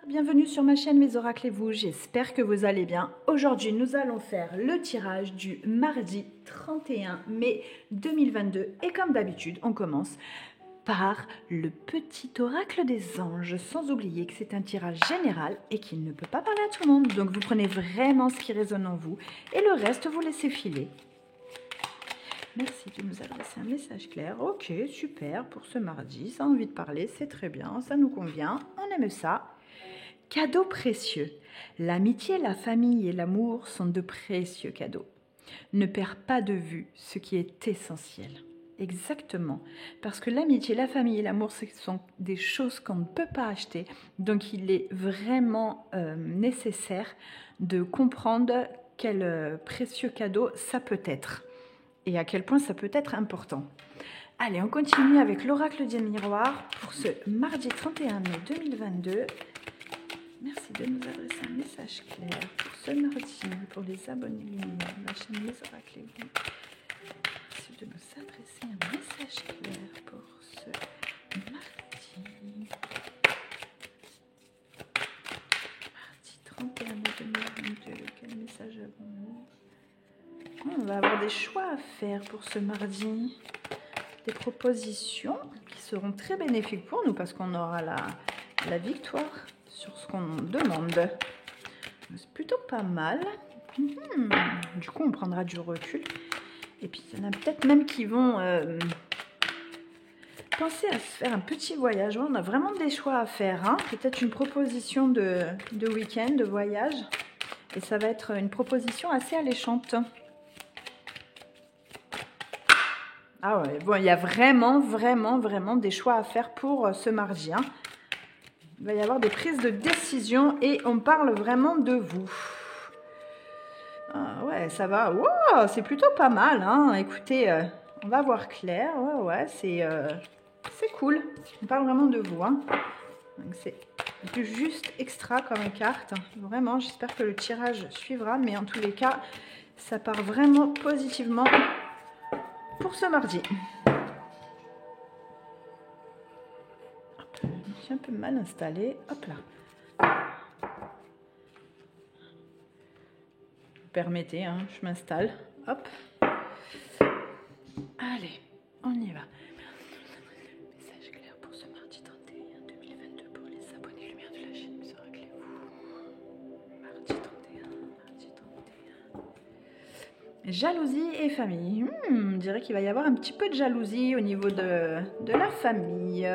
bienvenue sur ma chaîne Mes Oracles et vous, j'espère que vous allez bien. Aujourd'hui, nous allons faire le tirage du mardi 31 mai 2022 et comme d'habitude, on commence par le petit oracle des anges, sans oublier que c'est un tirage général et qu'il ne peut pas parler à tout le monde. Donc vous prenez vraiment ce qui résonne en vous et le reste, vous laissez filer. Merci de nous adresser un message clair. Ok, super, pour ce mardi, ça a envie de parler, c'est très bien, ça nous convient, on aime ça. Cadeaux précieux. L'amitié, la famille et l'amour sont de précieux cadeaux. Ne perds pas de vue ce qui est essentiel. Exactement, parce que l'amitié, la famille et l'amour, ce sont des choses qu'on ne peut pas acheter. Donc il est vraiment nécessaire de comprendre quel précieux cadeau ça peut être et à quel point ça peut être important. Allez, on continue avec l'oracle du miroir pour ce mardi 31 mai 2022. Merci de nous adresser un message clair pour ce mardi, pour les abonnés lumière de la chaîne Les Oracles et vous. Merci de nous adresser un message clair pour ce mardi. Mardi 31 mai 2022, quel message avons-nous? On va avoir des choix à faire pour ce mardi. Des propositions qui seront très bénéfiques pour nous parce qu'on aura la victoire sur ce qu'on demande. C'est plutôt pas mal. Du coup, on prendra du recul. Et puis, il y en a peut-être même qui vont penser à se faire un petit voyage. On a vraiment des choix à faire. Hein. Peut-être une proposition de week-end, de voyage. Et ça va être une proposition assez alléchante. Ah ouais, bon, il y a vraiment des choix à faire pour ce mardi. Hein. Il va y avoir des prises de décision et on parle vraiment de vous. Ah ouais, ça va. Wow, c'est plutôt pas mal. Hein. Écoutez, on va voir clair. Ouais, c'est cool. On parle vraiment de vous. Hein. C'est juste extra comme carte. Vraiment, j'espère que le tirage suivra. Mais en tous les cas, ça part vraiment positivement pour ce mardi. Je suis un peu mal installée. Hop là. Vous permettez, hein, je m'installe. Hop. Allez, on y va. Message clair pour ce mardi 31 2022 pour les abonnés lumière de la chaîne Mes Oracles et vous. Mardi 31, mardi 31. Jalousie et famille. Je dirais qu'il va y avoir un petit peu de jalousie au niveau de la famille.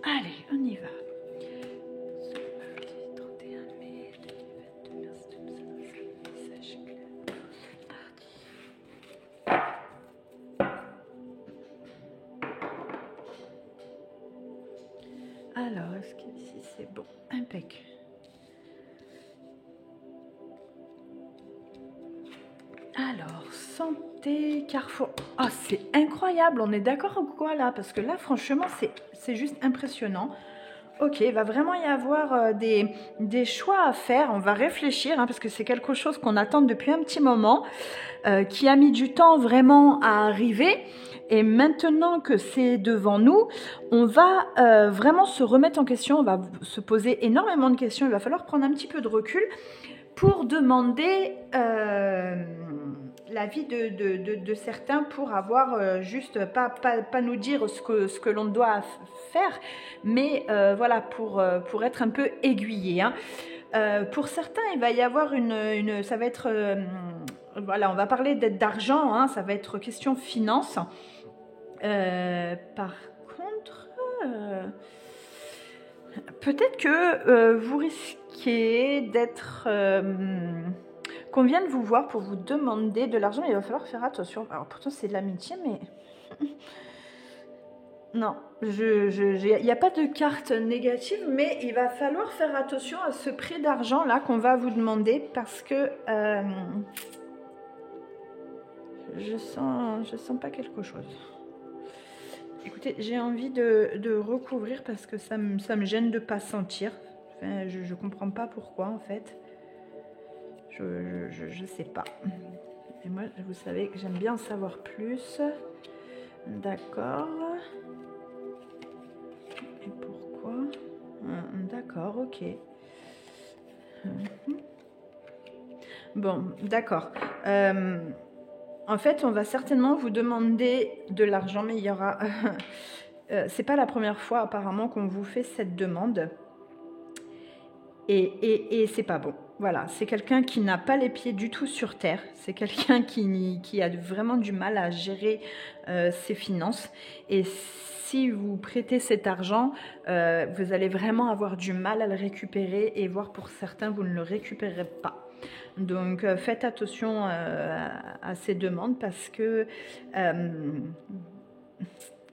Allez, on y va. Ce mardi 31 mai 2022, merci de nous adresser un message clair. Mardi. Alors, est-ce qu'ici c'est bon? Impec. Alors, santé, carrefour. Oh, c'est incroyable, on est d'accord ou quoi là? Parce que là, franchement, c'est juste impressionnant. Ok, il va vraiment y avoir des choix à faire. On va réfléchir, hein, parce que c'est quelque chose qu'on attend depuis un petit moment, qui a mis du temps vraiment à arriver. Et maintenant que c'est devant nous, on va vraiment se remettre en question. On va se poser énormément de questions. Il va falloir prendre un petit peu de recul pour demander l'avis de certains pour avoir juste pas nous dire ce que l'on doit faire, mais voilà, pour être un peu aiguillé. Hein. Pour certains, il va y avoir ça va être, voilà, on va parler d'argent, hein, ça va être question finance. Par contre, peut-être que vous risquez d'être... qu'on vienne vous voir pour vous demander de l'argent, mais il va falloir faire attention. Alors pourtant c'est de l'amitié, mais... Non, il n'y a pas de carte négative, mais il va falloir faire attention à ce prix d'argent là qu'on va vous demander parce que je sens pas quelque chose. Écoutez, j'ai envie de recouvrir parce que ça me gêne de pas sentir. Enfin, je comprends pas pourquoi en fait. Je sais pas. Et moi, vous savez que j'aime bien en savoir plus. D'accord. Ok. Bon, d'accord. En fait, on va certainement vous demander de l'argent, mais il y aura... c'est pas la première fois apparemment qu'on vous fait cette demande. Et c'est pas bon. Voilà, c'est quelqu'un qui n'a pas les pieds du tout sur terre. C'est quelqu'un qui a vraiment du mal à gérer ses finances. Et si vous prêtez cet argent, vous allez vraiment avoir du mal à le récupérer. Et voire pour certains, vous ne le récupérerez pas. Donc faites attention à ces demandes parce que...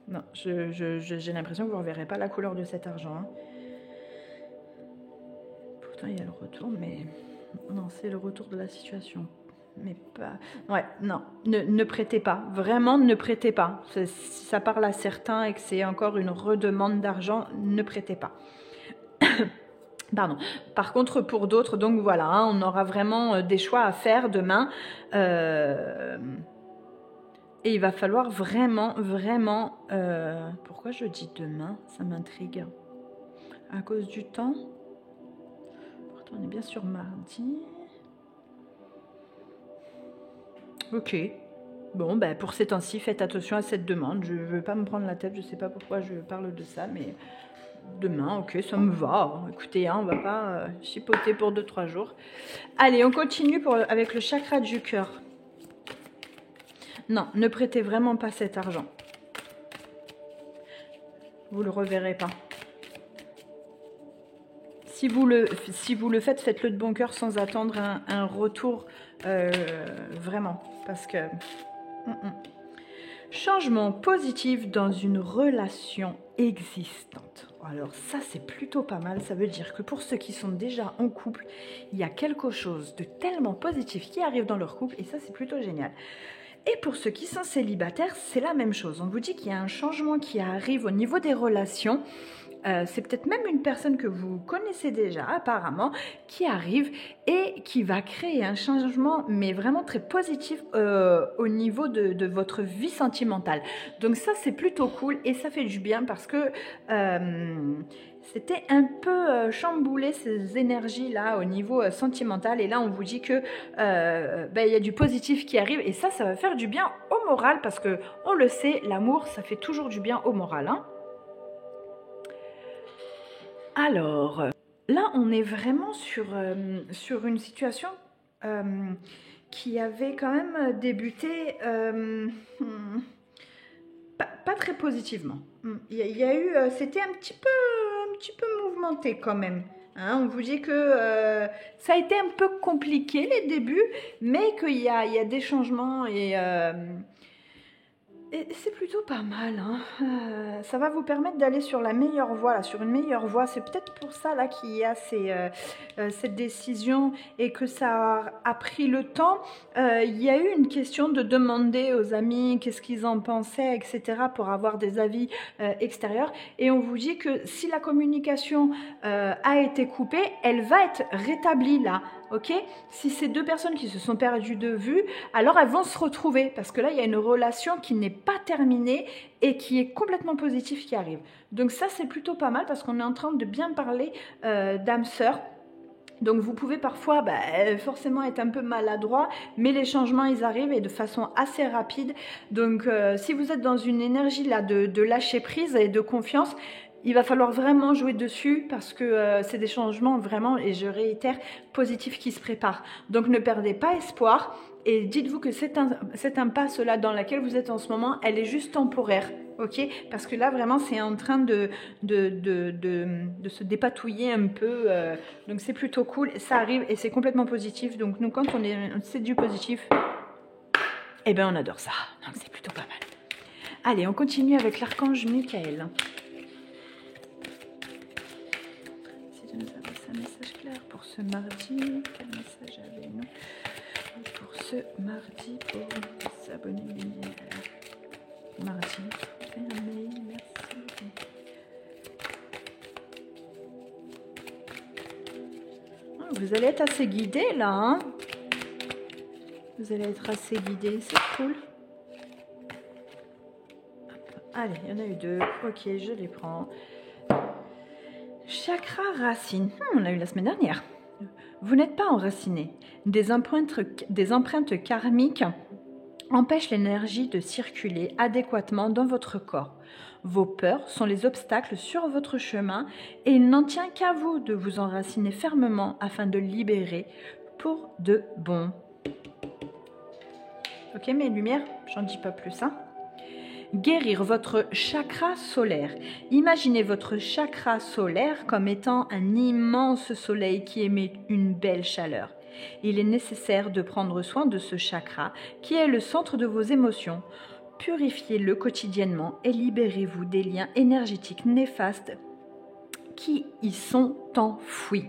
non, j'ai l'impression que vous ne reverrez pas la couleur de cet argent. Hein. Pourtant, il y a le retour, mais non, c'est le retour de la situation. Mais pas... Ouais, non, ne prêtez pas. Vraiment, ne prêtez pas. Si ça parle à certains et que c'est encore une redemande d'argent, ne prêtez pas. Pardon. Par contre, pour d'autres, donc voilà, hein, on aura vraiment des choix à faire demain. Et il va falloir vraiment... Pourquoi je dis demain? Ça m'intrigue. À cause du temps? On est bien sur mardi. Ok. Bon, ben pour ces temps-ci, faites attention à cette demande. Je ne veux pas me prendre la tête, je ne sais pas pourquoi je parle de ça, mais demain, ok, ça me va. Écoutez, hein, on ne va pas chipoter pour 2-3 jours. Allez, on continue avec le chakra du cœur. Non, ne prêtez vraiment pas cet argent. Vous ne le reverrez pas. Si vous le faites, faites-le de bon cœur sans attendre un retour vraiment. Parce que... Changement positif dans une relation existante. Alors ça, c'est plutôt pas mal. Ça veut dire que pour ceux qui sont déjà en couple, il y a quelque chose de tellement positif qui arrive dans leur couple. Et ça, c'est plutôt génial. Et pour ceux qui sont célibataires, c'est la même chose. On vous dit qu'il y a un changement qui arrive au niveau des relations. C'est peut-être même une personne que vous connaissez déjà apparemment qui arrive et qui va créer un changement mais vraiment très positif au niveau de votre vie sentimentale. Donc ça c'est plutôt cool et ça fait du bien parce que c'était un peu chamboulé ces énergies là au niveau sentimental et là on vous dit que il y a du positif qui arrive et ça va faire du bien au moral parce que on le sait, l'amour ça fait toujours du bien au moral, hein. Alors, là, on est vraiment sur une situation qui avait quand même débuté pas très positivement. Il y a eu, c'était un petit peu mouvementé quand même. Hein, on vous dit que ça a été un peu compliqué les débuts, mais qu'il y a des changements et c'est plutôt pas mal, hein. Ça va vous permettre d'aller sur la meilleure voie, là, sur une meilleure voie. C'est peut-être pour ça là qu'il y a cette décision et que ça a pris le temps. Il y a eu une question de demander aux amis qu'est-ce qu'ils en pensaient, etc. pour avoir des avis extérieurs. Et on vous dit que si la communication a été coupée, elle va être rétablie là. Ok, si c'est deux personnes qui se sont perdues de vue, alors elles vont se retrouver parce que là il y a une relation qui n'est pas terminée et qui est complètement positive qui arrive. Donc ça c'est plutôt pas mal parce qu'on est en train de bien parler d'âme sœur. Donc vous pouvez parfois forcément être un peu maladroit, mais les changements ils arrivent et de façon assez rapide. Donc si vous êtes dans une énergie là de lâcher prise et de confiance, il va falloir vraiment jouer dessus parce que c'est des changements vraiment, et je réitère, positifs qui se préparent. Donc ne perdez pas espoir et dites-vous que cette impasse-là dans laquelle vous êtes en ce moment, elle est juste temporaire. Ok, parce que là vraiment c'est en train de se dépatouiller un peu, donc c'est plutôt cool, ça arrive et c'est complètement positif. Donc nous quand c'est du positif, eh ben on adore ça, donc c'est plutôt pas mal. Allez, on continue avec l'archange Michael. Un message clair pour ce mardi. Quel message avez-nous pour ce mardi pour s'abonner mardi 31 mai, merci. Vous allez être assez guidé là, hein. Vous allez être assez guidé, c'est cool. Hop. Allez, il y en a eu deux. Ok, je les prends. Chakra racine. On l'a eu la semaine dernière. Vous n'êtes pas enraciné. Des empreintes karmiques empêchent l'énergie de circuler adéquatement dans votre corps. Vos peurs sont les obstacles sur votre chemin et il n'en tient qu'à vous de vous enraciner fermement afin de libérer pour de bon. Ok, mes lumières, j'en dis pas plus. Guérir votre chakra solaire. Imaginez votre chakra solaire comme étant un immense soleil qui émet une belle chaleur. Il est nécessaire de prendre soin de ce chakra qui est le centre de vos émotions. Purifiez-le quotidiennement et libérez-vous des liens énergétiques néfastes qui y sont enfouis.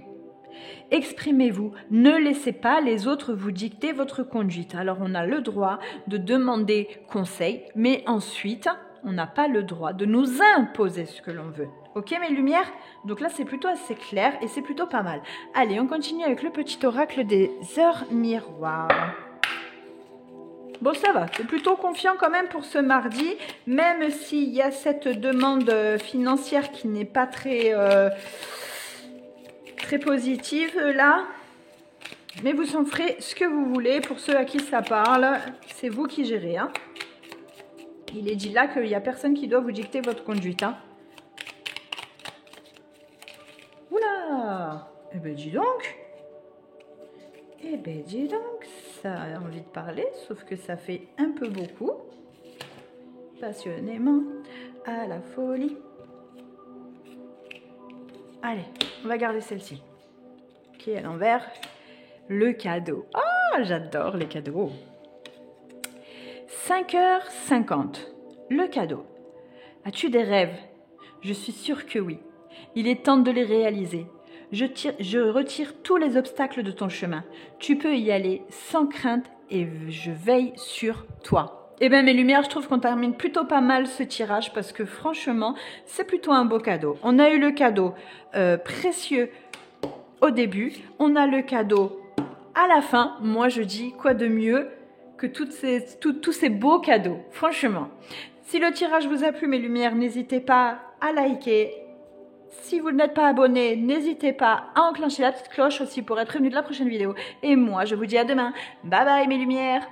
Exprimez-vous, ne laissez pas les autres vous dicter votre conduite. Alors on a le droit de demander conseil, mais ensuite on n'a pas le droit de nous imposer ce que l'on veut. Ok mes lumières? Donc là c'est plutôt assez clair et c'est plutôt pas mal. Allez, on continue avec le petit oracle des heures miroirs. Bon, ça va, c'est plutôt confiant quand même pour ce mardi, même s'il y a cette demande financière qui n'est pas très positive là. Mais vous en ferez ce que vous voulez. Pour ceux à qui ça parle, c'est vous qui gérez. Il est dit là qu'il n'y a personne qui doit vous dicter votre conduite. Oula! Eh ben dis donc! Eh ben dis donc, ça a envie de parler, sauf que ça fait un peu beaucoup. Passionnément, à la folie. Allez, on va garder celle-ci. Qui est à l'envers. Le cadeau. Ah, j'adore les cadeaux. 5h50. Le cadeau. As-tu des rêves? Je suis sûre que oui. Il est temps de les réaliser. Je retire tous les obstacles de ton chemin. Tu peux y aller sans crainte et je veille sur toi. Eh bien mes lumières, je trouve qu'on termine plutôt pas mal ce tirage parce que franchement, c'est plutôt un beau cadeau. On a eu le cadeau précieux au début. On a le cadeau à la fin. Moi je dis quoi de mieux que tous ces beaux cadeaux. Franchement. Si le tirage vous a plu mes lumières, n'hésitez pas à liker. Si vous n'êtes pas abonné, n'hésitez pas à enclencher la petite cloche aussi pour être prévenu de la prochaine vidéo. Et moi, je vous dis à demain. Bye bye mes lumières.